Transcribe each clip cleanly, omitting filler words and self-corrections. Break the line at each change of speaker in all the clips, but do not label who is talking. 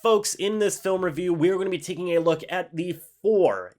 Folks, in this film review, we're going to be taking a look at the four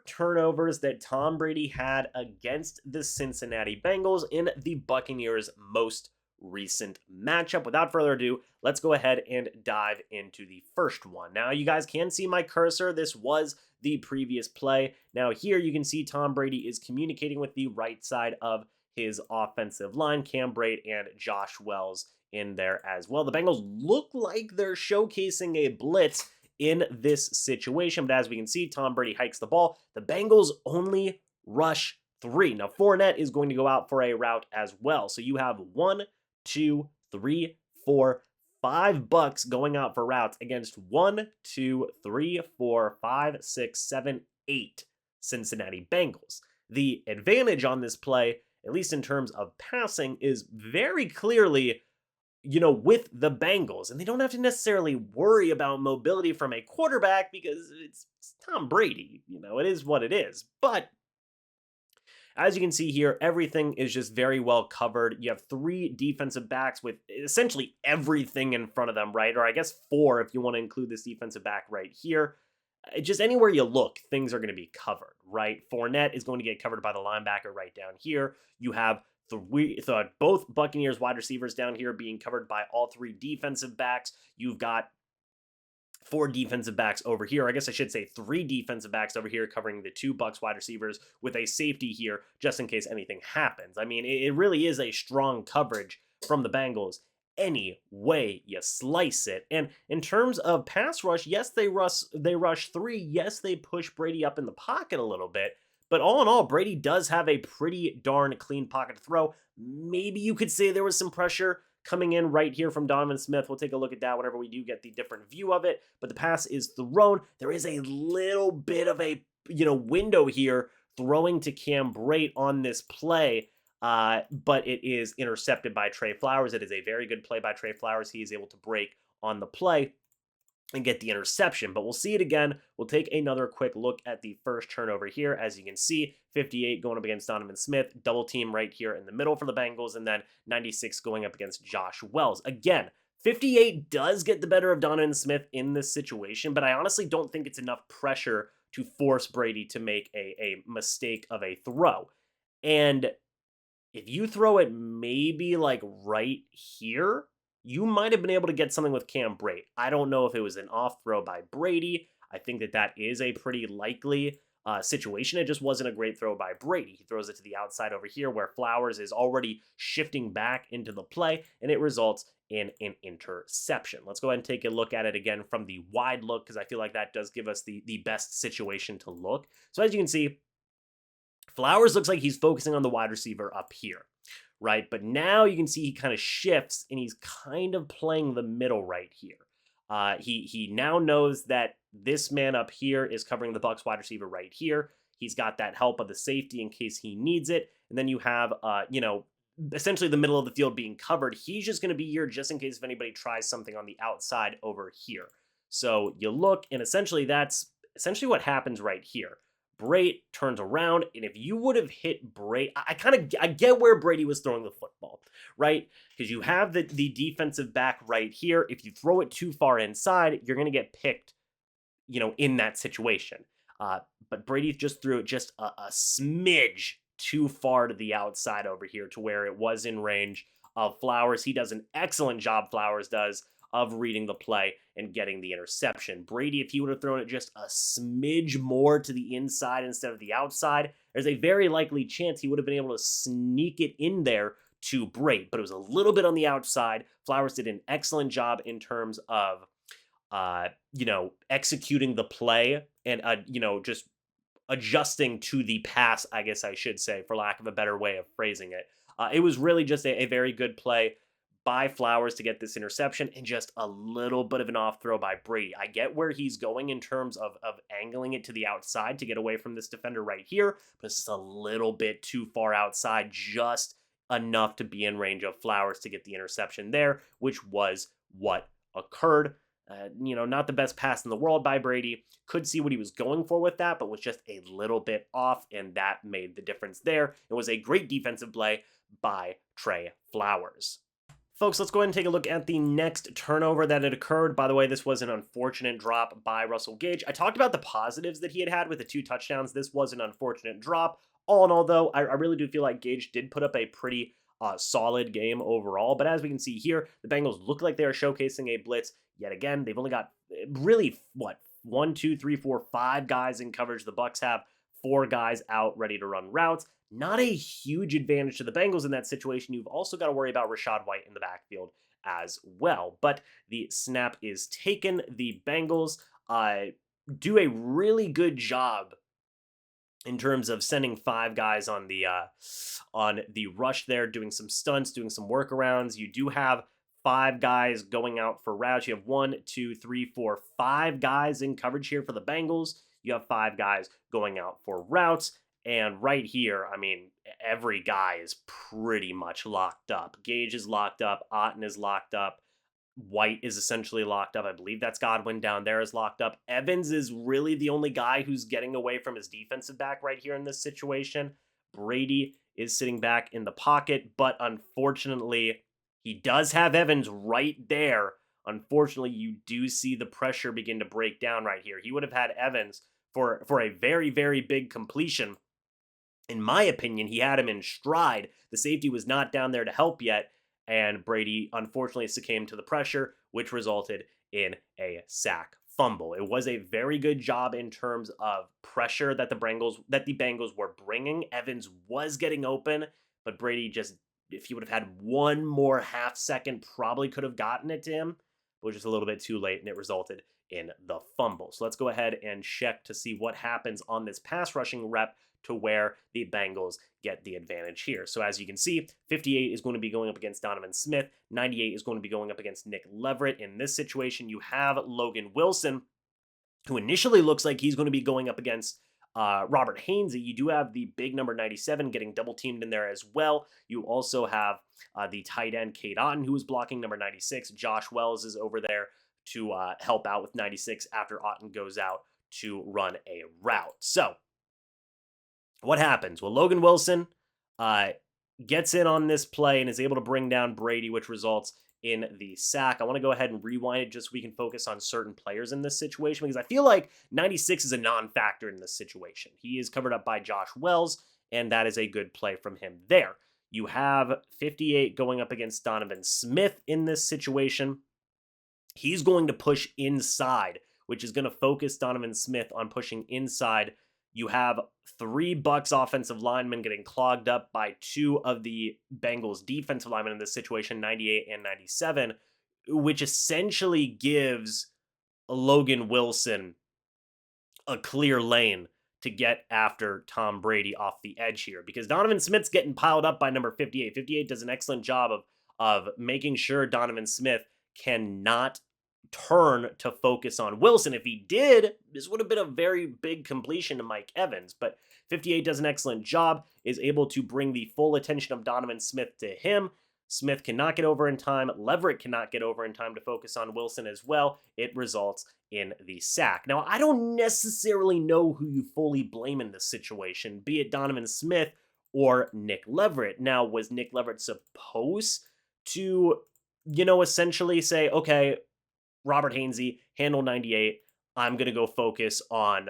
turnovers that Tom Brady had against the Cincinnati Bengals in the Buccaneers' most recent matchup. Without further ado, let's go ahead and dive into the first one. Now, you guys can see my cursor. This was the previous play. Now, here you can see Tom Brady is communicating with the right side of his offensive line, Cam Brate and Josh Wells in there as well. The Bengals look like they're showcasing a blitz in this situation, but as we can see, Tom Brady hikes the ball. The Bengals only rush 3. Now, Fournette is going to go out for a route as well. So you have 1, 2, 3, 4, 5 Bucs going out for routes against 1, 2, 3, 4, 5, 6, 7, 8 Cincinnati Bengals. The advantage on this play, at least in terms of passing, is very clearly with the Bengals, and they don't have to necessarily worry about mobility from a quarterback because it's Tom Brady. It is what it is. But as you can see here, everything is just very well covered. You have 3 defensive backs with essentially everything in front of them, right? Or I guess 4 if you want to include this defensive back right here. Just anywhere you look, things are going to be covered, right? Fournette is going to get covered by the linebacker right down here. You have both Buccaneers wide receivers down here being covered by all 3 defensive backs. You've got 4 defensive backs over here. I guess I should say 3 defensive backs over here covering the 2 Bucs wide receivers with a safety here just in case anything happens. I mean, it really is a strong coverage from the Bengals any way you slice it. And in terms of pass rush, yes, they rush 3. Yes, they push Brady up in the pocket a little bit. But all in all, Brady does have a pretty darn clean pocket to throw. Maybe you could say there was some pressure coming in right here from Donovan Smith. We'll take a look at that whenever we do get the different view of it. But the pass is thrown. There is a little bit of a window here throwing to Cam Brate on this play. But it is intercepted by Trey Flowers. It is a very good play by Trey Flowers. He is able to break on the play and get the interception, but we'll see it again. We'll take another quick look at the first turnover here. As you can see, 58 going up against Donovan Smith, double team right here in the middle for the Bengals, and then 96 going up against Josh Wells. Again, 58 does get the better of Donovan Smith in this situation, but I honestly don't think it's enough pressure to force Brady to make a mistake of a throw. And if you throw it maybe like right here, you might have been able to get something with Cam Brate. I don't know if it was an off throw by Brady. I think that is a pretty likely situation. It just wasn't a great throw by Brady. He throws it to the outside over here where Flowers is already shifting back into the play, and it results in an interception. Let's go ahead and take a look at it again from the wide look because I feel like that does give us the best situation to look. So as you can see, Flowers looks like he's focusing on the wide receiver up here, right? But now you can see he kind of shifts and he's kind of playing the middle right here. He now knows that this man up here is covering the Bucs wide receiver right here. He's got that help of the safety in case he needs it. And then you have, essentially the middle of the field being covered. He's just going to be here just in case if anybody tries something on the outside over here. So you look, and essentially that's essentially what happens right here. Brate turns around, and if you would have hit Brate, I get where Brady was throwing the football, right? Because you have the defensive back right here. If you throw it too far inside, you're going to get picked, in that situation. But Brady just threw it just a smidge too far to the outside over here to where it was in range of Flowers. He does an excellent job, Flowers does, of reading the play and getting the interception. Brady, if he would have thrown it just a smidge more to the inside instead of the outside, there's a very likely chance he would have been able to sneak it in there to Brate, but it was a little bit on the outside. Flowers did an excellent job in terms of, executing the play and, just adjusting to the pass, I guess I should say, for lack of a better way of phrasing it. It was really just a very good play by Flowers to get this interception and just a little bit of an off throw by Brady. I get where he's going in terms of angling it to the outside to get away from this defender right here, but it's just a little bit too far outside, just enough to be in range of Flowers to get the interception there, which was what occurred. Not the best pass in the world by Brady. Could see what he was going for with that, but was just a little bit off, and that made the difference there. It was a great defensive play by Trey Flowers. Folks, let's go ahead and take a look at the next turnover that had occurred. By the way, this was an unfortunate drop by Russell Gage. I talked about the positives that he had with the 2 touchdowns. This was an unfortunate drop. All in all, though, I really do feel like Gage did put up a pretty solid game overall. But as we can see here, the Bengals look like they are showcasing a blitz yet again. They've only got really, what, 1, 2, 3, 4, 5 guys in coverage. The Bucs have 4 guys out ready to run routes. Not a huge advantage to the Bengals in that situation. You've also got to worry about Rachaad White in the backfield as well. But the snap is taken. The Bengals do a really good job in terms of sending 5 guys on the rush there, doing some stunts, doing some workarounds. You do have 5 guys going out for routes. You have 1, 2, 3, 4, 5 guys in coverage here for the Bengals. You have 5 guys going out for routes. And right here, I mean, every guy is pretty much locked up. Gage is locked up. Otton is locked up. White is essentially locked up. I believe that's Godwin down there is locked up. Evans is really the only guy who's getting away from his defensive back right here in this situation. Brady is sitting back in the pocket, but unfortunately, he does have Evans right there. Unfortunately, you do see the pressure begin to break down right here. He would have had Evans for a very, very big completion. In my opinion, he had him in stride. The safety was not down there to help yet, and Brady unfortunately succumbed to the pressure, which resulted in a sack fumble. It was a very good job in terms of pressure that the Bengals were bringing. Evans was getting open, but Brady just, if he would have had one more half second, probably could have gotten it to him, but was just a little bit too late, and it resulted in the fumble. So let's go ahead and check to see what happens on this pass rushing rep to where the Bengals get the advantage here. So as you can see, 58 is going to be going up against Donovan Smith. 98 is going to be going up against Nick Leverett. In this situation, you have Logan Wilson, who initially looks like he's going to be going up against Robert Hainsey. You do have the big number 97 getting double teamed in there as well. You also have the tight end Cade Otton, who is blocking number 96. Josh Wells is over there to help out with 96 after Otton goes out to run a route. So what happens? Well, Logan Wilson gets in on this play and is able to bring down Brady, which results in the sack. I want to go ahead and rewind it just so we can focus on certain players in this situation, because I feel like 96 is a non-factor in this situation. He is covered up by Josh Wells, and that is a good play from him there. You have 58 going up against Donovan Smith in this situation. He's going to push inside, which is going to focus Donovan Smith on pushing inside. You have 3 Bucs offensive linemen getting clogged up by 2 of the Bengals defensive linemen in this situation, 98 and 97, which essentially gives Logan Wilson a clear lane to get after Tom Brady off the edge here, because Donovan Smith's getting piled up by number 58. 58 does an excellent job of making sure Donovan Smith cannot turn to focus on Wilson. If he did, this would have been a very big completion to Mike Evans, but 58 does an excellent job, is able to bring the full attention of Donovan Smith to him. Smith cannot get over in time. Leverett cannot get over in time to focus on Wilson as well. It results in the sack. Now, I don't necessarily know who you fully blame in this situation, be it Donovan Smith or Nick Leverett. Now, was Nick Leverett supposed to, essentially say, okay, Robert Hainsey, handle 98. I'm going to go focus on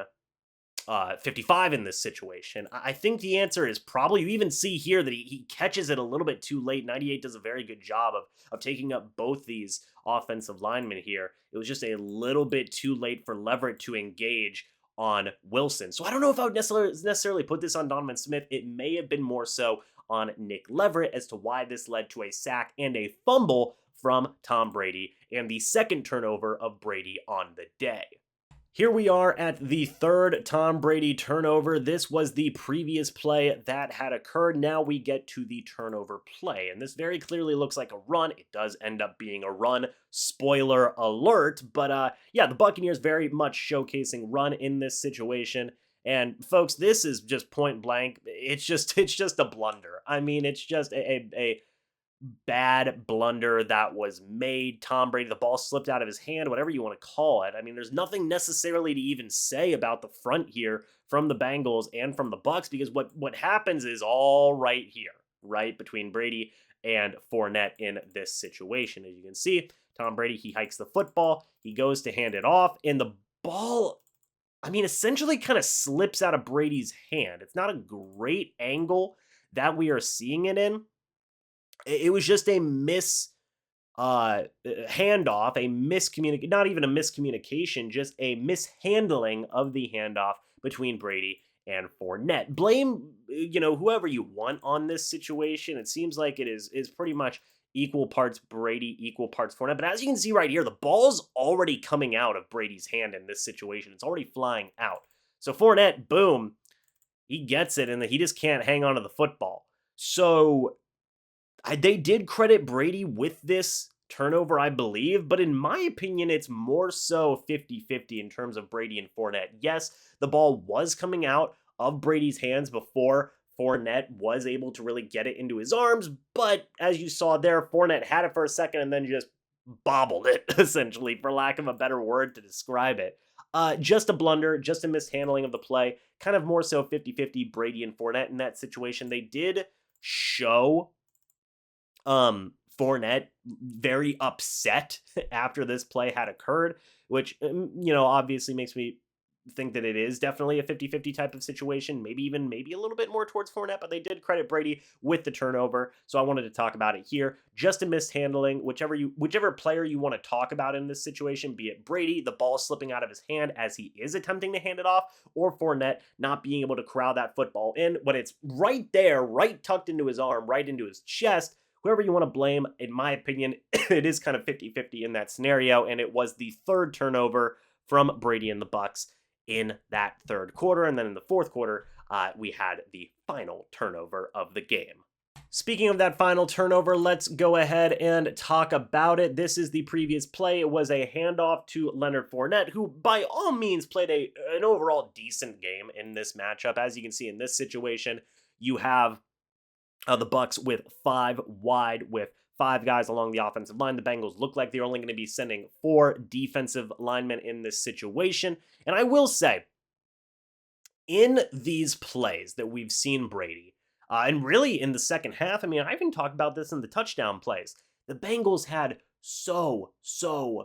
55 in this situation? I think the answer is probably, you even see here that he catches it a little bit too late. 98 does a very good job of taking up both these offensive linemen here. It was just a little bit too late for Leverett to engage on Wilson. So I don't know if I would necessarily put this on Donovan Smith. It may have been more so on Nick Leverett as to why this led to a sack and a fumble from Tom Brady and the second turnover of Brady on the day. Here we are at the third Tom Brady turnover. This was the previous play that had occurred. Now we get to the turnover play, and this very clearly looks like a run. It does end up being a run. Spoiler alert, but yeah, the Buccaneers very much showcasing run in this situation. And folks, this is just point blank. It's just a blunder. I mean, it's just a bad blunder that was made. Tom Brady, the ball slipped out of his hand, whatever you want to call it. I mean, there's nothing necessarily to even say about the front here from the Bengals and from the Bucs, because what happens is all right here, right between Brady and Fournette in this situation. As you can see, Tom Brady, he hikes the football, he goes to hand it off, and the ball, I mean, essentially kind of slips out of Brady's hand. It's not a great angle that we are seeing it in. It was just a handoff, a miscommunication, not even a miscommunication, just a mishandling of the handoff between Brady and Fournette. Blame, whoever you want on this situation. It seems like it is pretty much equal parts Brady, equal parts Fournette. But as you can see right here, the ball's already coming out of Brady's hand in this situation. It's already flying out. So Fournette, boom, he gets it, and he just can't hang on to the football. So they did credit Brady with this turnover, I believe, but in my opinion, it's more so 50-50 in terms of Brady and Fournette. Yes, the ball was coming out of Brady's hands before Fournette was able to really get it into his arms, but as you saw there, Fournette had it for a second and then just bobbled it, essentially, for lack of a better word to describe it. Just a blunder, just a mishandling of the play, kind of more so 50-50 Brady and Fournette in that situation. They did show Fournette very upset after this play had occurred, which, obviously makes me think that it is definitely a 50-50 type of situation, maybe a little bit more towards Fournette, but they did credit Brady with the turnover, so I wanted to talk about it here. Just a mishandling, whichever player you want to talk about in this situation, be it Brady, the ball slipping out of his hand as he is attempting to hand it off, or Fournette not being able to corral that football in when it's right there, right tucked into his arm, right into his chest. Whoever you want to blame, in my opinion, it is kind of 50-50 in that scenario, and it was the third turnover from Brady and the Bucs in that third quarter, and then in the fourth quarter, we had the final turnover of the game. Speaking of that final turnover, let's go ahead and talk about it. This is the previous play. It was a handoff to Leonard Fournette, who by all means played an overall decent game in this matchup. As you can see in this situation, you have the Bucs with 5 wide with 5 guys along the offensive line. The Bengals look like they're only going to be sending 4 defensive linemen in this situation. And I will say, in these plays that we've seen Brady, and really in the second half, I mean, I even talked about this in the touchdown plays. The Bengals had so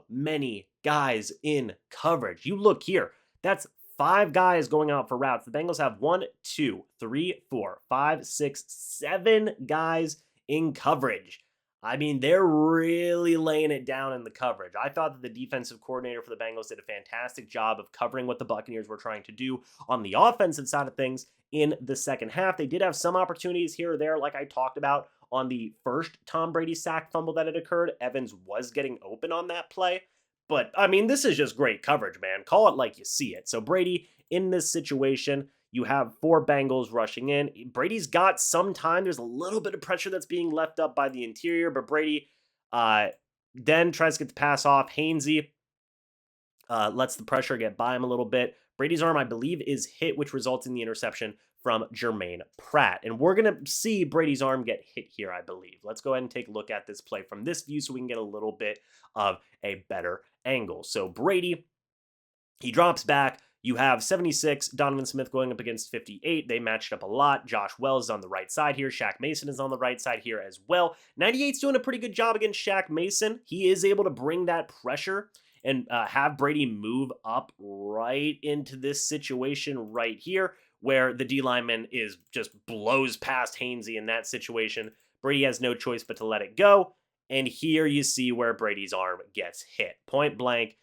many guys in coverage. You look here, that's 5 guys going out for routes. The Bengals have 1, 2, 3, 4, 5, 6, 7 guys in coverage. I mean, they're really laying it down in the coverage. I thought that the defensive coordinator for the Bengals did a fantastic job of covering what the Buccaneers were trying to do on the offensive side of things in the second half. They did have some opportunities here or there, like I talked about on the first Tom Brady sack fumble that had occurred. Evans was getting open on that play. But, I mean, this is just great coverage, man. Call it like you see it. So Brady, in this situation, you have 4 Bengals rushing in. Brady's got some time. There's a little bit of pressure that's being left up by the interior, but Brady then tries to get the pass off. Hainsey lets the pressure get by him a little bit. Brady's arm, I believe, is hit, which results in the interception from Jermaine Pratt. And we're going to see Brady's arm get hit here, I believe. Let's go ahead and take a look at this play from this view so we can get a little bit of a better angle. So Brady, he drops back. You have 76, Donovan Smith going up against 58. They matched up a lot. Josh Wells is on the right side here. Shaq Mason is on the right side here as well. 98's doing a pretty good job against Shaq Mason. He is able to bring that pressure and have Brady move up right into this situation right here, where the D lineman just blows past Hainsey in that situation. Brady has no choice but to let it go. And here you see where Brady's arm gets hit. Point blank,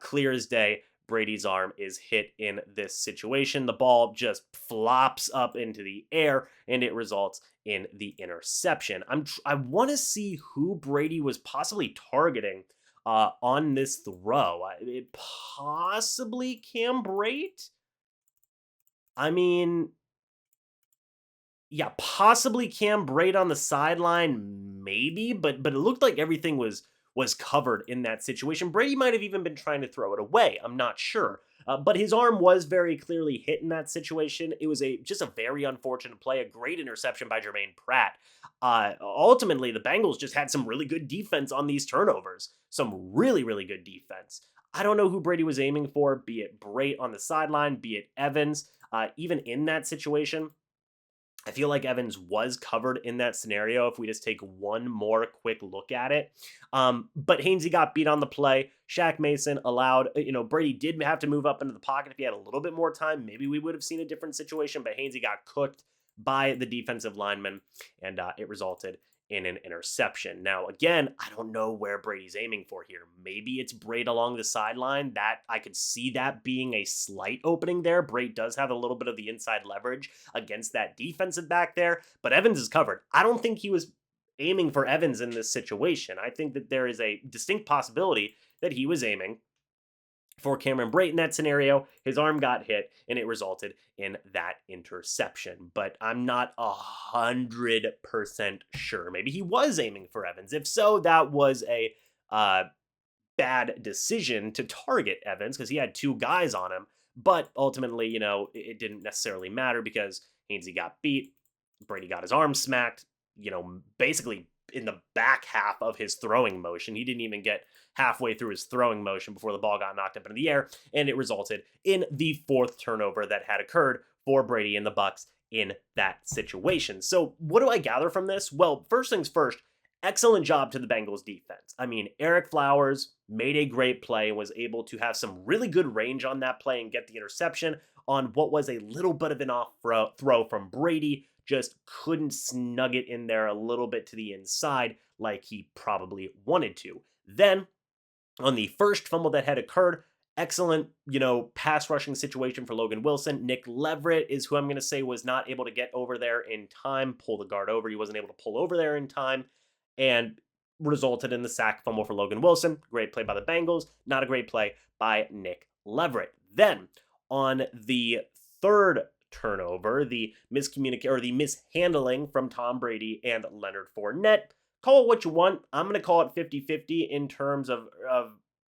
clear as day. Brady's arm is hit in this situation. The ball just flops up into the air, and it results in the interception. I want to see who Brady was possibly targeting on this throw. Possibly Cam Brate? I mean, yeah, possibly Cam Brate on the sideline, maybe, but it looked like everything was covered in that situation. Brady might have even been trying to throw it away. I'm not sure. But his arm was very clearly hit in that situation. It was just a very unfortunate play, a great interception by Jermaine Pratt. Ultimately, the Bengals just had some really good defense on these turnovers. Some really good defense. I don't know who Brady was aiming for, be it Brate on the sideline, be it Evans. Even in that situation, I feel like Evans was covered in that scenario if we just take one more quick look at it. But Hainsey got beat on the play. Shaq Mason allowed, Brady did have to move up into the pocket. If he had a little bit more time, maybe we would have seen a different situation, but Hainsey got cooked by the defensive lineman, and it resulted in an interception. Now, again, I don't know where Brady's aiming for here. Maybe it's Braid along the sideline. That I could see that being a slight opening there. Braid does have a little bit of the inside leverage against that defensive back there, but Evans is covered. I don't think he was aiming for Evans in this situation. I think that there is a distinct possibility that he was aiming for Cameron Brate in that scenario. His arm got hit, and it resulted in that interception. But I'm not 100% sure. Maybe he was aiming for Evans. If so, that was a bad decision to target Evans because he had two guys on him. But ultimately, it didn't necessarily matter because Hainsey got beat. Brady got his arm smacked, basically in the back half of his throwing motion. He didn't even get halfway through his throwing motion before the ball got knocked up into the air, and it resulted in the fourth turnover that had occurred for Brady and the Bucs in that situation. So what do I gather from this? Well, first things first, excellent job to the Bengals defense. I mean, Eric Flowers made a great play and was able to have some really good range on that play and get the interception on what was a little bit of an off throw from Brady. Just couldn't snug it in there a little bit to the inside like he probably wanted to. Then, on the first fumble that had occurred, excellent, pass rushing situation for Logan Wilson. Nick Leverett is who I'm going to say was not able to get over there in time, pull the guard over. He wasn't able to pull over there in time, and resulted in the sack fumble for Logan Wilson. Great play by the Bengals. Not a great play by Nick Leverett. Then, on the third turnover, the mishandling from Tom Brady and Leonard Fournette. Call it what you want. I'm going to call it 50-50 in terms of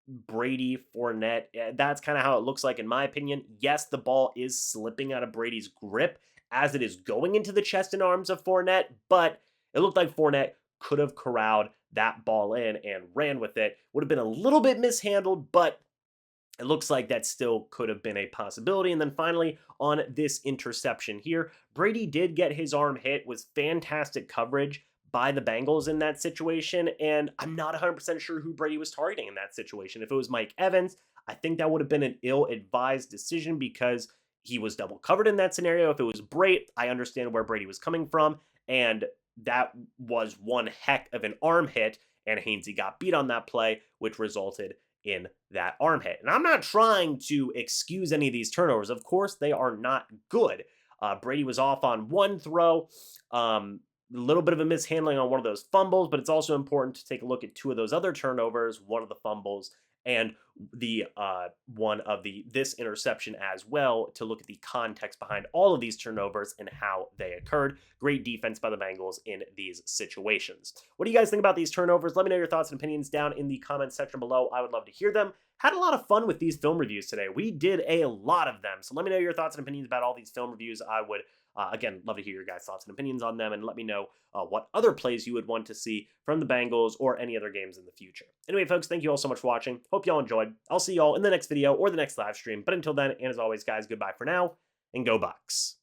Brady, Fournette. That's kind of how it looks like in my opinion. Yes, the ball is slipping out of Brady's grip as it is going into the chest and arms of Fournette, but it looked like Fournette could have corralled that ball in and ran with it. Would have been a little bit mishandled, but it looks like that still could have been a possibility. And then finally, on this interception here, Brady did get his arm hit, was fantastic coverage by the Bengals in that situation. And I'm not 100% sure who Brady was targeting in that situation. If it was Mike Evans, I think that would have been an ill-advised decision because he was double covered in that scenario. If it was Brady, I understand where Brady was coming from. And that was one heck of an arm hit. And Hainsey got beat on that play, which resulted in that arm hit. And I'm not trying to excuse any of these turnovers. Of course, they are not good. Brady was off on one throw, a little bit of a mishandling on one of those fumbles, but it's also important to take a look at two of those other turnovers, one of the fumbles and the one of this interception as well, to look at the context behind all of these turnovers and how they occurred. Great defense by the Bengals in these situations. What do you guys think about these turnovers? Let me know your thoughts and opinions down in the comments section below. I would love to hear them. Had a lot of fun with these film reviews today. We did a lot of them. So let me know your thoughts and opinions about all these film reviews. I would again, love to hear your guys' thoughts and opinions on them, and let me know what other plays you would want to see from the Bengals or any other games in the future. Anyway, folks, thank you all so much for watching. Hope y'all enjoyed. I'll see y'all in the next video or the next live stream. But until then, and as always, guys, goodbye for now, and go Bucs.